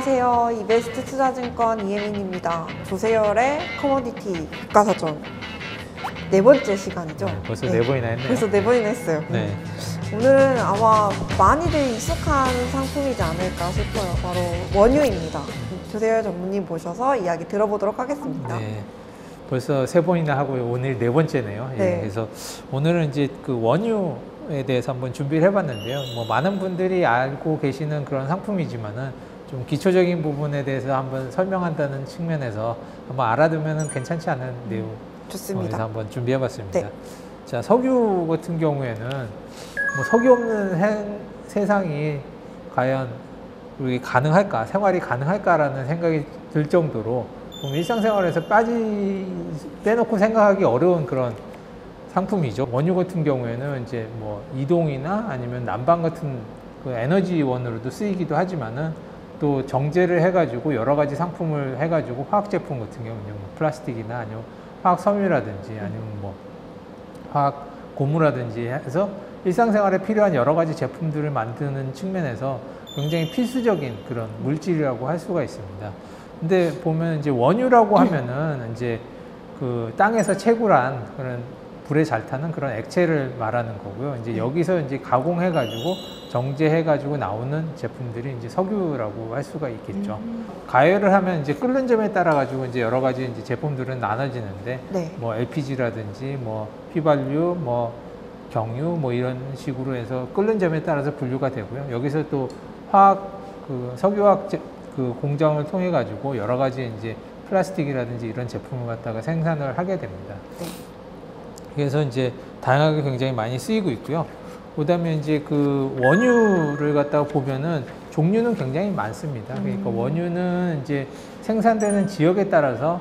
안녕하세요. 이베스트 투자증권 이혜민입니다. 조세열의 커머디티 국가사전 네 번째 시간이죠. 벌써 네 번이나 했네요. 벌써 네 번이나 했어요. 네. 오늘은 아마 많이들 익숙한 상품이지 않을까 싶어요. 바로 원유입니다. 조세열 전무님 모셔서 이야기 들어보도록 하겠습니다. 네. 벌써 세 번이나 하고요. 오늘 네 번째네요. 네. 예, 그래서 오늘은 이제 그 원유에 대해서 한번 준비를 해봤는데요. 뭐 많은 분들이 알고 계시는 그런 상품이지만은 좀 기초적인 부분에 대해서 한번 설명한다는 측면에서 한번 알아두면 괜찮지 않은 내용. 좋습니다. 그래서 한번 준비해봤습니다. 네. 자, 석유 같은 경우에는 뭐 석유 없는 세상이 과연 우리 가능할까, 생활이 가능할까라는 생각이 들 정도로 일상생활에서 빼놓고 생각하기 어려운 그런 상품이죠. 원유 같은 경우에는 이제 뭐 이동이나 아니면 난방 같은 그 에너지원으로도 쓰이기도 하지만은 또 정제를 해가지고 여러 가지 상품을 해가지고 화학 제품 같은 경우는 뭐 플라스틱이나 아니면 화학 섬유라든지 아니면 뭐 화학 고무라든지 해서 일상생활에 필요한 여러 가지 제품들을 만드는 측면에서 굉장히 필수적인 그런 물질이라고 할 수가 있습니다. 근데 보면 이제 원유라고 하면은 이제 그 땅에서 채굴한 그런 불에 잘 타는 그런 액체를 말하는 거고요. 이제 여기서 이제 가공해가지고 정제해가지고 나오는 제품들이 이제 석유라고 할 수가 있겠죠. 가열을 하면 이제 끓는 점에 따라 가지고 이제 여러 가지 이제 제품들은 나눠지는데, 네. 뭐 LPG라든지 뭐 휘발유, 뭐 경유, 뭐 이런 식으로 해서 끓는 점에 따라서 분류가 되고요. 여기서 또 석유화학 그 공장을 통해 가지고 여러 가지 이제 플라스틱이라든지 이런 제품을 갖다가 생산을 하게 됩니다. 네. 그래서 이제 다양하게 굉장히 많이 쓰이고 있고요. 그다음에 이제 그 원유를 갖다가 보면은 종류는 굉장히 많습니다. 그러니까 원유는 이제 생산되는 지역에 따라서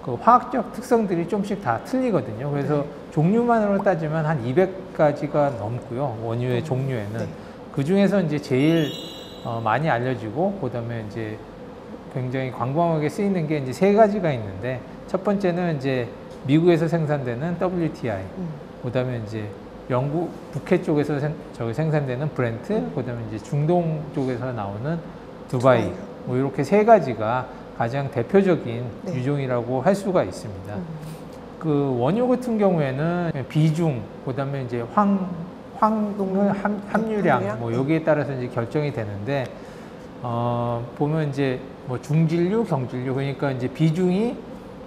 그 화학적 특성들이 좀씩 다 틀리거든요. 그래서 종류만으로 따지면 한 200가지가 넘고요. 원유의 종류에는. 네. 그 중에서 이제 제일 많이 알려지고, 그다음에 이제 굉장히 광범하게 쓰이는 게 이제 세 가지가 있는데, 첫 번째는 이제 미국에서 생산되는 WTI, 그다음에 이제 영국 북해 쪽에서 생산되는 브렌트, 그다음에 이제 중동 쪽에서 나오는 두바이, 뭐 이렇게 세 가지가 가장 대표적인 네. 유종이라고 할 수가 있습니다. 그 원유 같은 경우에는 비중, 그다음에 이제 황의 함유량, 뭐 여기에 따라서 이제 결정이 되는데, 보면 이제 뭐 중진류, 경진류, 그러니까 이제 비중이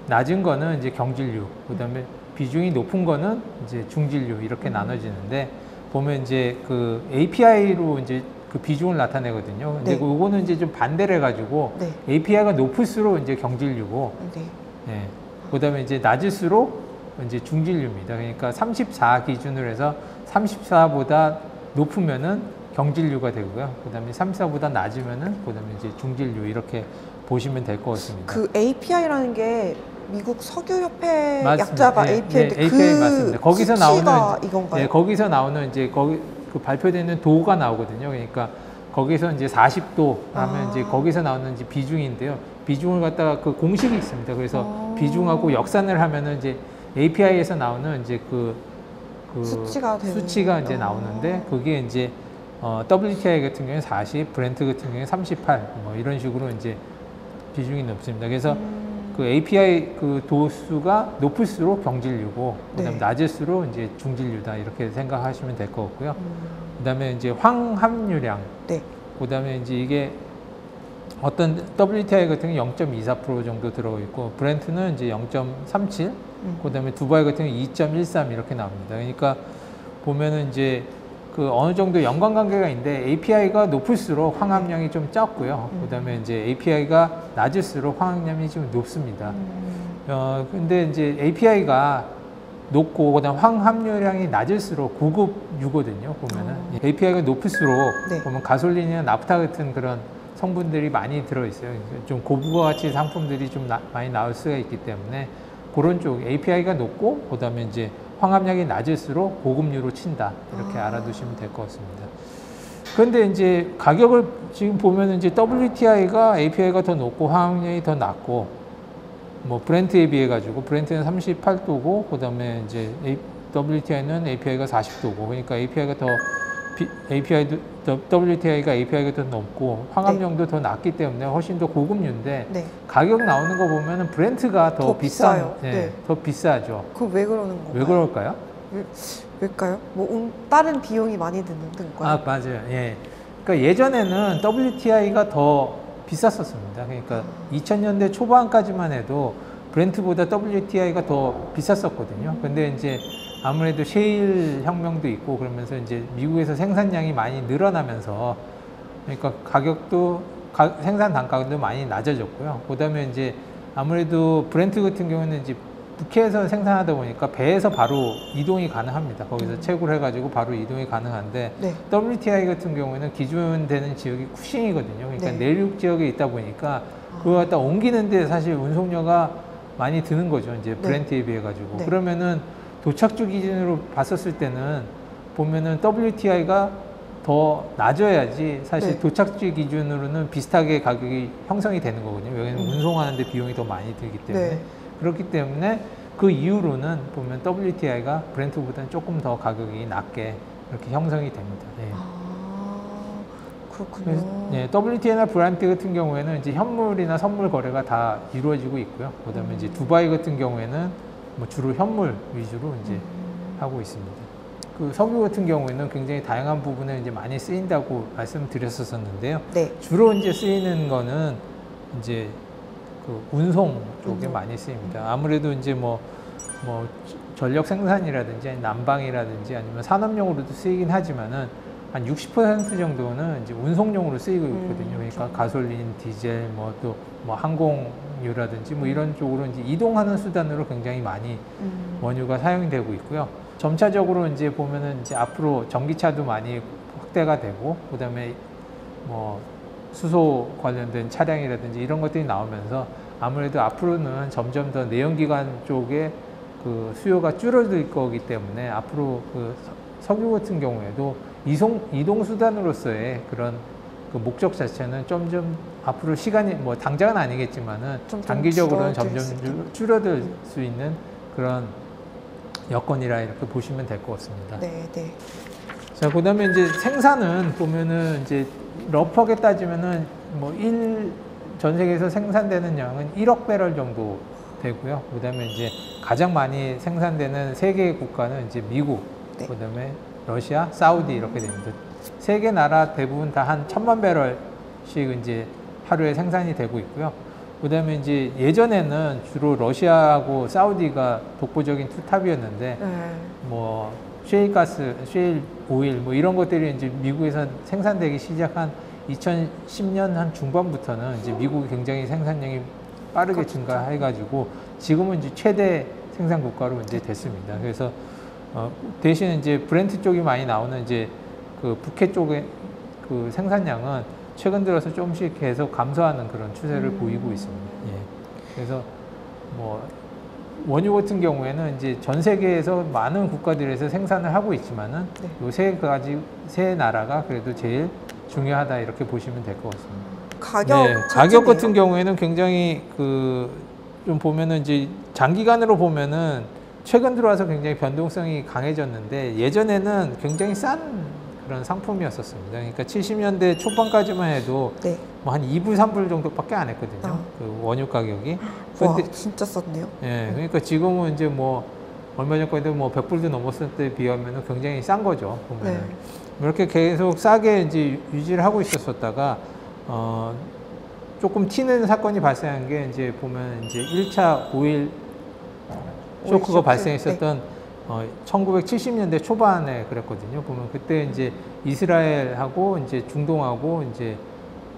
낮은 거는 이제 경진류, 그다음에 비중이 높은 거는 이제 중진류 이렇게 나눠지는데, 보면 이제 그 API로 이제 그 비중을 나타내거든요. 근데 네. 그거는 이제 좀 반대를 해가지고 네. API가 높을수록 이제 경진류고, 네. 네. 그다음에 이제 낮을수록 이제 중진류입니다. 그러니까 34 기준으로 해서 34보다 높으면은 경진류가 되고요. 그다음에 34보다 낮으면은 그다음에 이제 중진류 이렇게 보시면 될 것 같습니다. 그 API라는 게 미국 석유협회 맞습니다. 약자가 네, API인데 네, API 그 맞습니다. 거기서 수치가 나오는 이건가요? 네, 거기서 나오는 이제 거기 그 발표되는 도가 나오거든요. 그러니까 거기서 이제 40도 하면 이제 거기서 나오는 이제 비중인데요. 비중을 갖다가 그 공식이 있습니다. 그래서 비중하고 역산을 하면은 이제 API에서 나오는 이제 그 수치가 이제 나오는데, 그게 이제 WTI 같은 경우에 40, 브렌트 같은 경우에 38, 뭐 이런 식으로 이제 비중이 높습니다. 그래서 그 API 그 도수가 높을수록 경진류고, 그다음에 네. 낮을수록 이제 중진류다 이렇게 생각하시면 될 것 같고요. 그다음에 이제 황함유량, 네. 그다음에 이제 이게 어떤 WTI 같은 경우 0.24% 정도 들어가 있고, 브렌트는 이제 0.37, 그다음에 두바이 같은 경우 2.13 이렇게 나옵니다. 그러니까 보면은 이제 그 어느 정도 연관관계가 있는데, API가 높을수록 황함량이 좀 적고요. 그다음에 이제 API가 낮을수록 황함량이 좀 높습니다. 근데 이제 API가 높고 그다음 황함유량이 낮을수록 고급 유거든요. 보면은 API가 높을수록 네. 보면 가솔린이나 나프타 같은 그런 성분들이 많이 들어있어요. 좀 고부가 가치 상품들이 좀 많이 나올 수가 있기 때문에 그런 쪽 API가 높고 그다음에 이제 황함량이 낮을수록 고급류로 친다 이렇게 알아두시면 될 것 같습니다. 그런데 이제 가격을 지금 보면 이제 WTI가 API가 더 높고 황함량이 더 낮고, 뭐 브렌트에 비해 가지고 브렌트는 38도고 그다음에 이제 WTI는 API가 40도고, 그러니까 API가 더 API도 WTI가 API가 더 높고 황합량도 더 낮기 때문에 훨씬 더 고급류인데 네. 가격 나오는 거 보면은 브렌트가 더 비싸요. 비싼, 네. 더 비싸죠. 그거 왜 그러는 건가요? 왜 그럴까요? 왜일까요? 뭐 다른 비용이 많이 드는 건가요? 아, 맞아요. 예. 그러니까 예전에는 WTI가 더 비쌌었습니다. 그러니까 2000년대 초반까지만 해도 브렌트보다 WTI가 더 비쌌었거든요. 근데 이제 아무래도 셰일 혁명도 있고 그러면서 이제 미국에서 생산량이 많이 늘어나면서 그러니까 가격도 생산 단가도 많이 낮아졌고요. 그다음에 이제 아무래도 브렌트 같은 경우는 이제 북해에서 생산하다 보니까 배에서 바로 이동이 가능합니다. 거기서 채굴 해가지고 바로 이동이 가능한데 네. WTI 같은 경우에는 기준되는 지역이 쿠싱이거든요. 그러니까 네. 내륙 지역에 있다 보니까 그걸 갖다 옮기는데 사실 운송료가 많이 드는 거죠. 이제 브렌트에 비해 가지고. 네. 그러면은 도착주 기준으로 봤었을 때는 보면은 WTI가 더 낮아야지 사실 네. 도착지 기준으로는 비슷하게 가격이 형성이 되는 거거든요. 여기는 운송하는데 비용이 더 많이 들기 때문에. 네. 그렇기 때문에 그 이후로는 보면 WTI가 브렌트보다는 조금 더 가격이 낮게 이렇게 형성이 됩니다. 네. 아, 그렇군요. 그래서, 네, WTI나 브렌트 같은 경우에는 이제 현물이나 선물 거래가 다 이루어지고 있고요. 그다음에 이제 두바이 같은 경우에는 뭐 주로 현물 위주로 이제 하고 있습니다. 그 석유 같은 경우에는 굉장히 다양한 부분에 이제 많이 쓰인다고 말씀드렸었는데요. 네. 주로 이제 쓰이는 거는 이제 그 운송 쪽에 많이 쓰입니다. 아무래도 이제 뭐 전력 생산이라든지 아니면 난방이라든지 아니면 산업용으로도 쓰이긴 하지만은 한 60% 정도는 이제 운송용으로 쓰이고 있거든요. 그러니까 가솔린, 디젤, 뭐 또 뭐 항공유라든지 뭐 이런 쪽으로 이제 이동하는 수단으로 굉장히 많이 원유가 사용이 되고 있고요. 점차적으로 이제 보면은 이제 앞으로 전기차도 많이 확대가 되고 그다음에 뭐 수소 관련된 차량이라든지 이런 것들이 나오면서 아무래도 앞으로는 점점 더 내연기관 쪽에 그 수요가 줄어들 거기 때문에 앞으로 그 석유 같은 경우에도 이동 수단으로서의 그런 그 목적 자체는 점점 앞으로 시간이 뭐 당장은 아니겠지만은 장기적으로는 점점 줄어들 수 있는 그런 여건이라 이렇게 보시면 될 것 같습니다. 네, 네. 자, 그다음에 이제 생산은 보면은 이제 러프하게 따지면은 뭐 전 세계에서 생산되는 양은 1억 배럴 정도 되고요. 그다음에 이제 가장 많이 생산되는 세 개의 국가는 이제 미국, 네. 그다음에 러시아, 사우디 이렇게 됩니다. 세 개 나라 대부분 다 한 1000만 배럴씩 이제 하루에 생산이 되고 있고요. 그다음에 이제 예전에는 주로 러시아하고 사우디가 독보적인 투탑이었는데 네. 뭐 셰일 가스, 셰일 오일 뭐 이런 것들이 이제 미국에서 생산되기 시작한 2010년 한 중반부터는 이제 미국이 굉장히 생산량이 빠르게 증가해가지고 지금은 이제 최대 생산 국가로 이제 됐습니다. 그래서 대신 이제 브렌트 쪽이 많이 나오는 이제 그 북해 쪽의 그 생산량은 최근 들어서 조금씩 계속 감소하는 그런 추세를 보이고 있습니다. 예. 그래서 뭐 원유 같은 경우에는 이제 전 세계에서 많은 국가들에서 생산을 하고 있지만은 네. 요 세 나라가 그래도 제일 중요하다 이렇게 보시면 될 것 같습니다. 가격 같은 경우에는 굉장히 좀 보면은 이제 장기간으로 보면은 최근 들어와서 굉장히 변동성이 강해졌는데 예전에는 굉장히 싼 그런 상품이었었습니다. 그러니까 70년대 초반까지만 해도 네. 뭐 한 2불, 3불 정도밖에 안 했거든요. 그 원유 가격이. 와, 근데 진짜 쌌네요. 예, 그러니까 지금은 이제 뭐 얼마 전까지도 뭐 100불도 넘었을 때 비하면 굉장히 싼 거죠. 보면은. 네. 이렇게 계속 싸게 이제 유지를 하고 있었다가 조금 튀는 사건이 발생한 게 이제 보면 이제 1차 오일 쇼크가 발생했었던 1970년대 초반에 그랬거든요. 보면 그때 이제 이스라엘하고 이제 중동하고 이제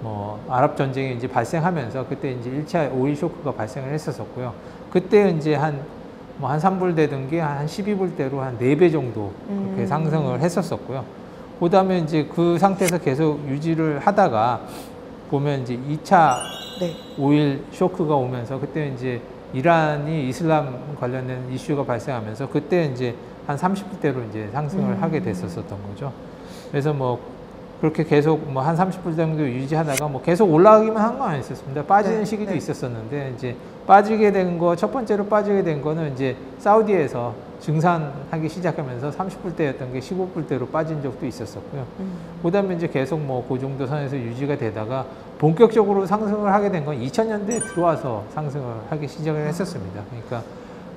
뭐 아랍 전쟁이 이제 발생하면서 그때 이제 1차 오일 쇼크가 발생을 했었고요. 그때 이제 한 3불 되던 게 한 12불대로 한 4배 정도 그렇게 상승을 했었고요. 그 다음에 이제 그 상태에서 계속 유지를 하다가 보면 이제 2차 네. 오일 쇼크가 오면서 그때 이제 이란이 이슬람 관련된 이슈가 발생하면서 그때 이제 한 30불대로 이제 상승을 하게 됐었던 거죠. 그래서 뭐 그렇게 계속 뭐 한 30불 정도 유지하다가 뭐 계속 올라가기만 한 건 아니었습니다. 빠지는 네, 시기도 네. 있었었는데 이제 빠지게 된 거, 첫 번째로 빠지게 된 거는 이제 사우디에서 증산하기 시작하면서 30불대였던 게 15불대로 빠진 적도 있었었고요. 그다음에 이제 계속 뭐 그 정도 선에서 유지가 되다가 본격적으로 상승을 하게 된 건 2000년대에 들어와서 상승을 하기 시작을 했었습니다. 그러니까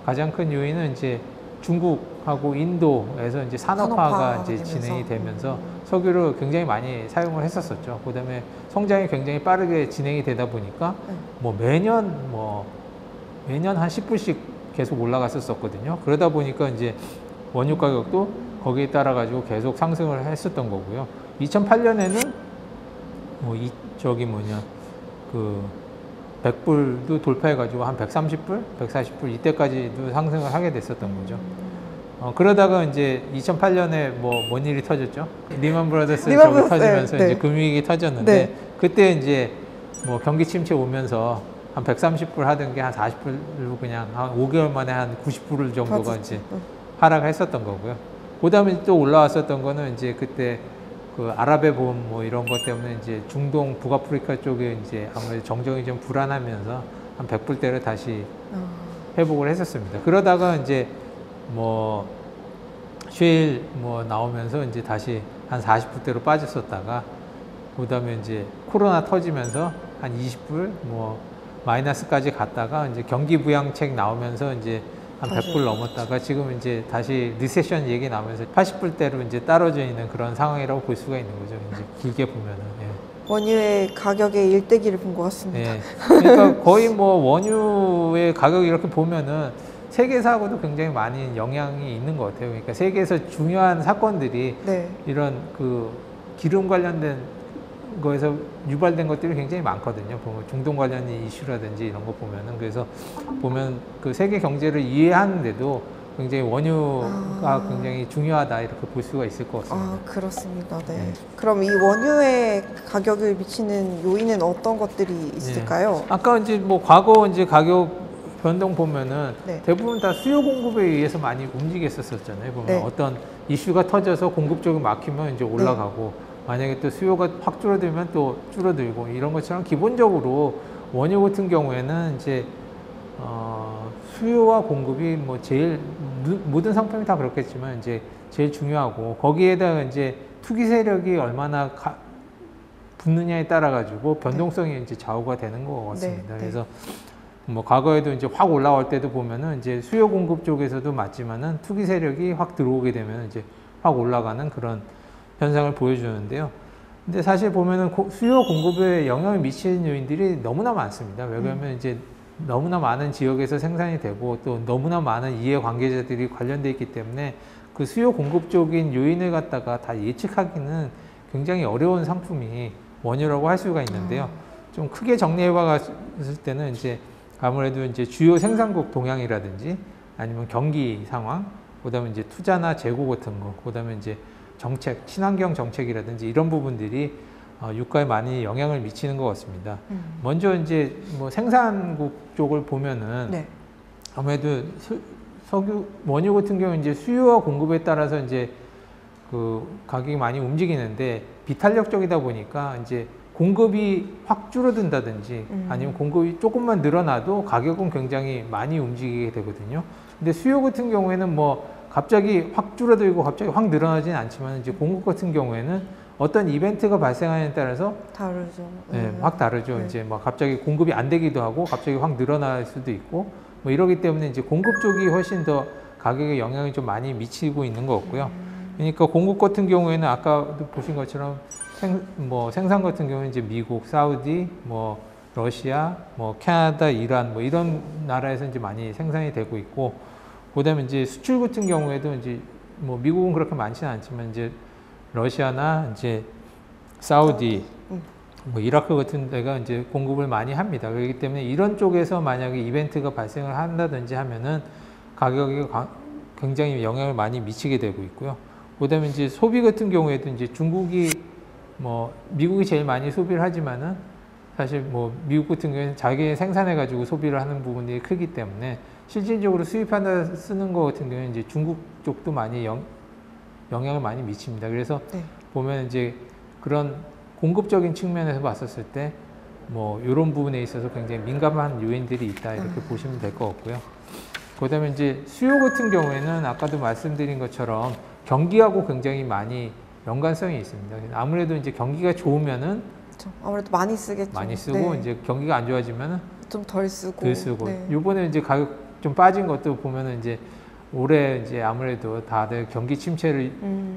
가장 큰 요인은 이제 중국하고 인도에서 이제 산업화가 산업화가 이제 되면서. 진행이 되면서 석유를 굉장히 많이 사용을 했었었죠. 그다음에 성장이 굉장히 빠르게 진행이 되다 보니까 네. 뭐 매년 한 10불씩 계속 올라갔었거든요. 그러다 보니까 이제 원유 가격도 거기에 따라 가지고 계속 상승을 했었던 거고요. 2008년에는 뭐 그 100불도 돌파해 가지고 한 130불, 140불 이때까지도 상승을 하게 됐었던 거죠. 그러다가 이제 2008년에 뭔 일이 터졌죠? 리만 브라더스 리만 저기 브라더스, 터지면서 네. 이제 금융위기 터졌는데 네. 그때 이제 뭐 경기 침체 오면서 한 130불 하던 게 한 40불로 그냥 한 5개월 만에 한 90불 정도가 빠졌죠. 이제 하락했었던 거고요. 그다음에 또 올라왔었던 거는 이제 그때 그 아랍의 봄 뭐 이런 것 때문에 이제 중동 북아프리카 쪽에 이제 아무래도 정정이 좀 불안하면서 한 100불대를 다시 회복을 했었습니다. 그러다가 이제 뭐 쉐일 뭐 나오면서 이제 다시 한 40불대로 빠졌었다가 그다음에 이제 코로나 터지면서 한 20불 뭐 마이너스까지 갔다가 이제 경기 부양책 나오면서 이제 한 100불 넘었다가 지금 이제 다시 리세션 얘기 나오면서 80불대로 이제 떨어져 있는 그런 상황이라고 볼 수가 있는 거죠. 이제 길게 보면은. 예. 원유의 가격의 일대기를 본 것 같습니다. 예. 그러니까 거의 뭐 원유의 가격이 이렇게 보면은 세계사하고도 굉장히 많이 영향이 있는 것 같아요. 그러니까 세계에서 중요한 사건들이 네. 이런 그 기름 관련된 거에서 유발된 것들이 굉장히 많거든요. 보면 중동 관련 이슈라든지 이런 거 보면은 그래서 보면 그 세계 경제를 이해하는데도 굉장히 원유가 굉장히 중요하다 이렇게 볼 수가 있을 것 같습니다. 아, 그렇습니다. 네. 네. 그럼 이 원유의 가격을 미치는 요인은 어떤 것들이 있을까요? 네. 아까 이제 뭐 과거 이제 가격 변동 보면은 네. 대부분 다 수요 공급에 의해서 많이 움직였었잖아요. 보면 네. 어떤 이슈가 터져서 공급 쪽이 막히면 이제 올라가고 만약에 또 수요가 확 줄어들면 또 줄어들고 이런 것처럼 기본적으로 원유 같은 경우에는 이제 수요와 공급이 뭐 제일 모든 상품이 다 그렇겠지만 이제 제일 중요하고 거기에다가 이제 투기 세력이 얼마나 붙느냐에 따라 가지고 변동성이 이제 좌우가 되는 것 같습니다. 네. 그래서 뭐 과거에도 이제 확 올라올 때도 보면은 이제 수요 공급 쪽에서도 맞지만은 투기 세력이 확 들어오게 되면 이제 확 올라가는 그런 현상을 보여주는데요. 근데 사실 보면은 수요 공급에 영향을 미치는 요인들이 너무나 많습니다. 왜냐하면 이제 너무나 많은 지역에서 생산이 되고 또 너무나 많은 이해 관계자들이 관련돼 있기 때문에 그 수요 공급적인 요인을 갖다가 다 예측하기는 굉장히 어려운 상품이 원유라고 할 수가 있는데요. 좀 크게 정리해 봤을 때는 이제 아무래도 이제 주요 생산국 동향이라든지 아니면 경기 상황, 그다음에 이제 투자나 재고 같은 거, 그다음에 이제 정책, 친환경 정책이라든지 이런 부분들이 유가에 많이 영향을 미치는 것 같습니다. 먼저 이제 뭐 생산국 쪽을 보면은 네. 아무래도 석유, 원유 같은 경우는 이제 수요와 공급에 따라서 이제 그 가격이 많이 움직이는데 비탄력적이다 보니까 이제 공급이 확 줄어든다든지 아니면 공급이 조금만 늘어나도 가격은 굉장히 많이 움직이게 되거든요. 근데 수요 같은 경우에는 뭐 갑자기 확 줄어들고 갑자기 확 늘어나지는 않지만 이제 공급 같은 경우에는 어떤 이벤트가 발생하냐에 따라서 다르죠. 네, 확 다르죠. 네. 이제 막 갑자기 공급이 안 되기도 하고 갑자기 확 늘어날 수도 있고 뭐 이러기 때문에 이제 공급 쪽이 훨씬 더 가격에 영향이 좀 많이 미치고 있는 것 같고요. 그러니까 공급 같은 경우에는 아까도 보신 것처럼 생산 같은 경우는 이제 미국, 사우디, 뭐 러시아, 뭐 캐나다, 이란 뭐 이런 나라에서 이제 많이 생산이 되고 있고 그다음에 이제 수출 같은 경우에도 이제 뭐 미국은 그렇게 많지는 않지만 이제 러시아나 이제 사우디, 뭐 이라크 같은 데가 이제 공급을 많이 합니다. 그렇기 때문에 이런 쪽에서 만약에 이벤트가 발생을 한다든지 하면은 가격이 굉장히 영향을 많이 미치게 되고 있고요. 그다음에 이제 소비 같은 경우에도 이제 중국이 뭐 미국이 제일 많이 소비를 하지만은 사실 뭐 미국 같은 경우에는 자기 생산해 가지고 소비를 하는 부분이 크기 때문에 실질적으로 수입하다 쓰는 거 같은 경우는 이제 중국 쪽도 많이 영향을 많이 미칩니다. 그래서 네. 보면 이제 그런 공급적인 측면에서 봤었을 때 뭐 이런 부분에 있어서 굉장히 민감한 요인들이 있다 이렇게 보시면 될 것 같고요. 그다음에 이제 수요 같은 경우에는 아까도 말씀드린 것처럼 경기하고 굉장히 많이 연관성이 있습니다. 아무래도 이제 경기가 좋으면은 그렇죠. 아무래도 많이 쓰겠죠. 많이 쓰고 네. 이제 경기가 안 좋아지면은 좀 덜 쓰고. 덜 쓰고. 네. 요번에 이제 가격 좀 빠진 것도 보면은 이제 올해 이제 아무래도 다들 경기 침체를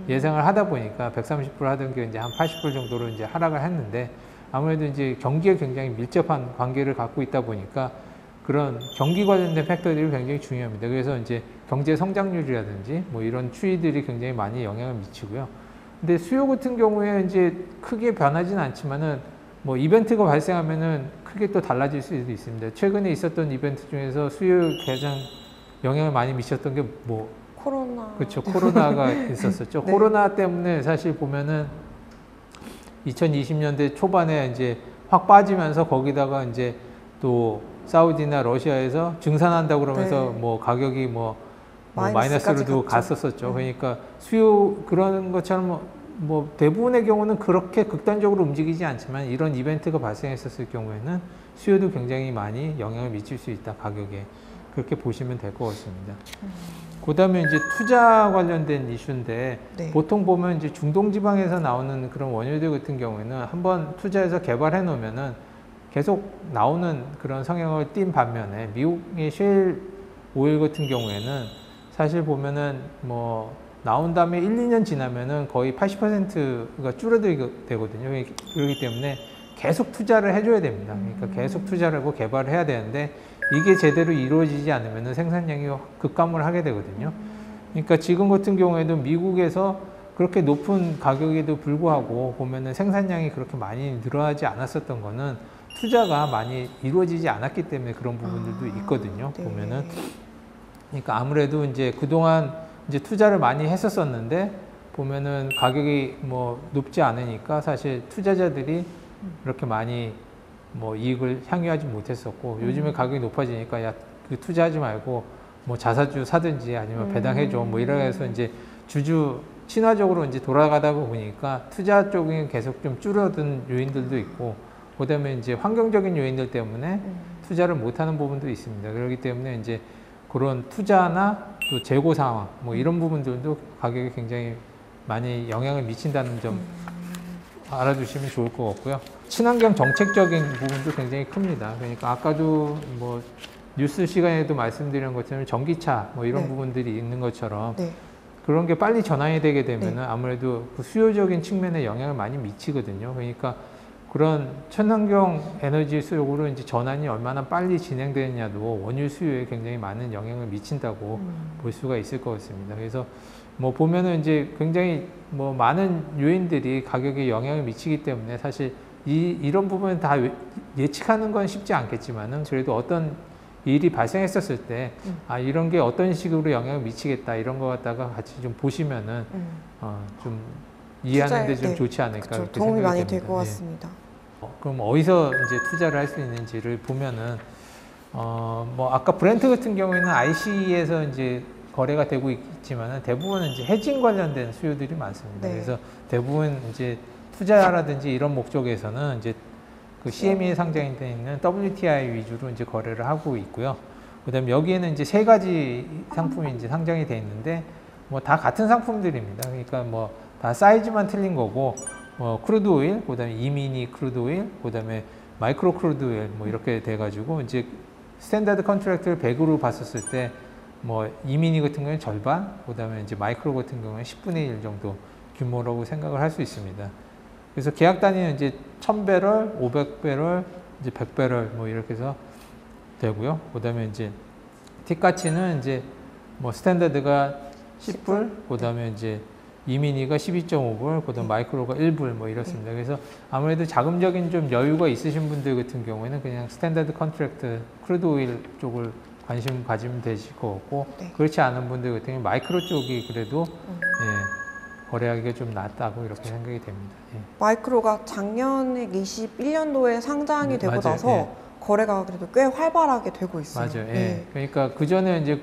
예상을 하다 보니까 130불 하던 게 이제 한 80불 정도로 이제 하락을 했는데 아무래도 이제 경기에 굉장히 밀접한 관계를 갖고 있다 보니까 그런 경기 관련된 팩터들이 굉장히 중요합니다. 그래서 이제 경제 성장률이라든지 뭐 이런 추이들이 굉장히 많이 영향을 미치고요. 근데 수요 같은 경우에 이제 크게 변하지는 않지만은 뭐 이벤트가 발생하면은 크게 또 달라질 수도 있습니다. 최근에 있었던 이벤트 중에서 수요에 가장 영향을 많이 미쳤던 게 뭐 코로나. 그렇죠. 코로나가 있었었죠. 네. 코로나 때문에 사실 보면은 2020년대 초반에 이제 확 빠지면서 거기다가 이제 또 사우디나 러시아에서 증산한다고 그러면서 네. 뭐 가격이 뭐 마이너스까지 마이너스로도 갔죠. 갔었었죠. 그러니까 수요 그런 것처럼 뭐 대부분의 경우는 그렇게 극단적으로 움직이지 않지만 이런 이벤트가 발생했었을 경우에는 수요도 굉장히 많이 영향을 미칠 수 있다. 가격에. 그렇게 보시면 될 것 같습니다. 그다음에 이제 투자 관련된 이슈인데 네. 보통 보면 이제 중동 지방에서 나오는 그런 원유들 같은 경우에는 한번 투자해서 개발해 놓으면은 계속 나오는 그런 성향을 띈 반면에 미국의 셰일 오일 같은 경우에는 사실 보면은 뭐 나온 다음에 1, 2년 지나면은 거의 80%가 줄어들게 되거든요. 그렇기 때문에 계속 투자를 해줘야 됩니다. 그러니까 계속 투자를 하고 개발을 해야 되는데 이게 제대로 이루어지지 않으면 생산량이 급감을 하게 되거든요. 그러니까 지금 같은 경우에도 미국에서 그렇게 높은 가격에도 불구하고 보면은 생산량이 그렇게 많이 늘어나지 않았었던 거는 투자가 많이 이루어지지 않았기 때문에 그런 부분들도 있거든요. 네. 보면은. 그러니까 아무래도 이제 그동안 이제 투자를 많이 했었었는데 보면은 가격이 뭐 높지 않으니까 사실 투자자들이 그렇게 많이 뭐 이익을 향유하지 못했었고 요즘에 가격이 높아지니까 야, 그 투자하지 말고 뭐 자사주 사든지 아니면 배당해줘 뭐 이래서 이제 주주 친화적으로 이제 돌아가다 보니까 투자 쪽이 계속 좀 줄어든 요인들도 있고 그다음에 이제 환경적인 요인들 때문에 투자를 못하는 부분도 있습니다. 그렇기 때문에 이제 그런 투자나 또 재고 상황 뭐 이런 부분들도 가격에 굉장히 많이 영향을 미친다는 점 알아두시면 좋을 것 같고요. 친환경 정책적인 부분도 굉장히 큽니다. 그러니까 아까도 뭐 뉴스 시간에도 말씀드린 것처럼 전기차 뭐 이런 네. 부분들이 있는 것처럼 네. 그런 게 빨리 전환이 되게 되면은 네. 아무래도 그 수요적인 측면에 영향을 많이 미치거든요. 그러니까 그런 친환경 에너지 수요로 이제 전환이 얼마나 빨리 진행되느냐도 원유 수요에 굉장히 많은 영향을 미친다고 볼 수가 있을 것 같습니다. 그래서 뭐 보면은 이제 굉장히 뭐 많은 요인들이 가격에 영향을 미치기 때문에 사실 이런 부분은 다 예측하는 건 쉽지 않겠지만은 그래도 어떤 일이 발생했었을 때 아 이런 게 어떤 식으로 영향을 미치겠다 이런 거 갖다가 같이 좀 보시면은 좀 이해하는 데 좀 네. 좋지 않을까 그쵸. 그렇게 도움이 생각이 많이 될 됩니다. 것 예. 같습니다. 그럼 어디서 이제 투자를 할 수 있는지를 보면은 뭐 아까 브렌트 같은 경우에는 IC에서 이제 거래가 되고 있지만은 대부분은 이제 해징 관련된 수요들이 많습니다. 네. 그래서 대부분 이제 투자라든지 이런 목적에서는 이제 그 CME 상장이 되어 있는 WTI 위주로 이제 거래를 하고 있고요. 그다음에 여기에는 이제 세 가지 상품이 이제 상장이 되어 있는데 뭐 다 같은 상품들입니다. 그러니까 뭐 다 사이즈만 틀린 거고 크루드 오일, 그다음에 이미니 크루드 오일, 그다음에 마이크로 크루드 오일 뭐 이렇게 돼 가지고 이제 스탠다드 컨트랙트를 100으로 봤었을 때 뭐 이미니 같은 경우는 절반, 그다음에 이제 마이크로 같은 경우는 10분의 1 정도 규모라고 생각을 할 수 있습니다. 그래서 계약 단위는 이제 1000배럴, 500배럴, 이제 100배럴 뭐 이렇게 해서 되고요. 그다음에 이제 틱가치는 이제 뭐 스탠다드가 10불, 그다음에 이제 이미니가 12.5불, 그다음 마이크로가 1불 뭐 이렇습니다. 그래서 아무래도 자금적인 좀 여유가 있으신 분들 같은 경우에는 그냥 스탠다드 컨트랙트 크루드 오일 쪽을 관심 가지면 되실 것 같고 네. 그렇지 않은 분들 같은 경우는 마이크로 쪽이 그래도 예, 거래하기가 좀 낫다고 이렇게 생각이 됩니다. 예. 마이크로가 작년에 21년도에 상장이 되고 맞아요. 나서 예. 거래가 그래도 꽤 활발하게 되고 있어요. 맞아요. 예. 네. 그러니까 그 전에 이제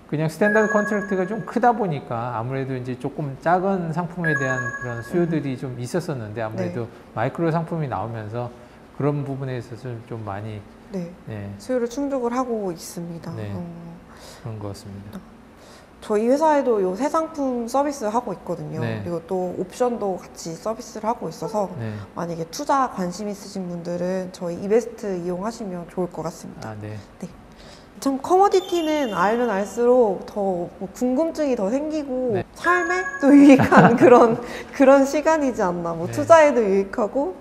그냥 스탠다드 컨트랙트가 좀 크다 보니까 아무래도 이제 조금 작은 상품에 대한 그런 수요들이 좀 있었었는데 아무래도 네. 마이크로 상품이 나오면서 그런 부분에 있어서 좀 많이 네. 네, 수요를 충족을 하고 있습니다. 네. 그런 것 같습니다. 저희 회사에도 요 새 상품 서비스 하고 있거든요. 네. 그리고 또 옵션도 같이 서비스를 하고 있어서 네. 만약에 투자 관심 있으신 분들은 저희 이베스트 이용하시면 좋을 것 같습니다. 아, 네. 참 커머디티는 알면 알수록 더뭐 궁금증이 더 생기고 네. 삶에 또 유익한 그런 시간이지 않나. 뭐 네. 투자에도 유익하고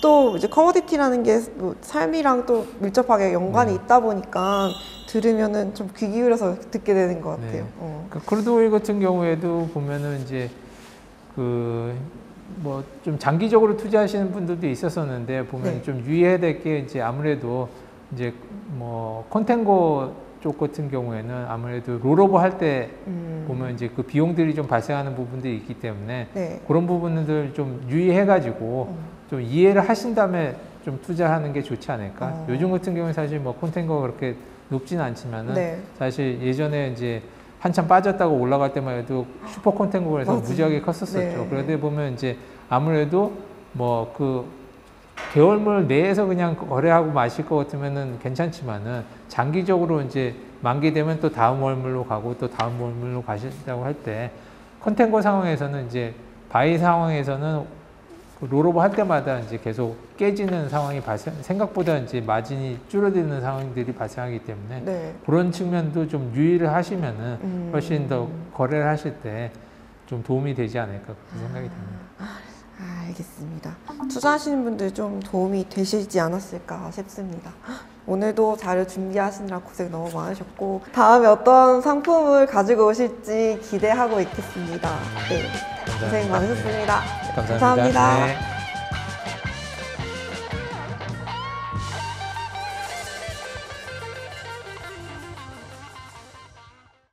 또 이제 커머디티라는 게 뭐 삶이랑 또 밀접하게 연관이 네. 있다 보니까 들으면은 좀 귀 기울여서 듣게 되는 것 같아요. 네. 크루드오일 같은 경우에도 보면은 이제 그 뭐 좀 장기적으로 투자하시는 분들도 있었었는데 보면 네. 좀 유의해야 될 게 이제 아무래도 이제 뭐 컨텐거 쪽 같은 경우에는 아무래도 롤오버 할 때 보면 이제 그 비용들이 좀 발생하는 부분들이 있기 때문에 네. 그런 부분들 좀 유의해가지고 좀 이해를 하신 다음에 좀 투자하는 게 좋지 않을까. 요즘 같은 경우는 사실 뭐 컨텐거가 그렇게 높지는 않지만은 네. 사실 예전에 이제 한참 빠졌다가 올라갈 때만 해도 슈퍼 컨텐거에서 맞아요. 무지하게 컸었었죠. 네. 그러다 보면 이제 아무래도 뭐 그 개월물 내에서 그냥 거래하고 마실 것 같으면은 괜찮지만은 장기적으로 이제 만기되면 또 다음 월물로 가고 또 다음 월물로 가신다고 할 때 컨텐거 상황에서는 이제 바이 상황에서는 그 롤오버 할 때마다 이제 계속 깨지는 상황이 생각보다 이제 마진이 줄어드는 상황들이 발생하기 때문에 네. 그런 측면도 좀 유의를 하시면은 훨씬 더 거래를 하실 때 좀 도움이 되지 않을까 그렇게 생각이 듭니다. 알겠습니다. 투자하시는 분들 좀 도움이 되시지 않았을까 싶습니다. 오늘도 자료 준비하시느라 고생 너무 많으셨고 다음에 어떤 상품을 가지고 오실지 기대하고 있겠습니다. 네, 고생 많으셨습니다. 감사합니다. 감사합니다. 네.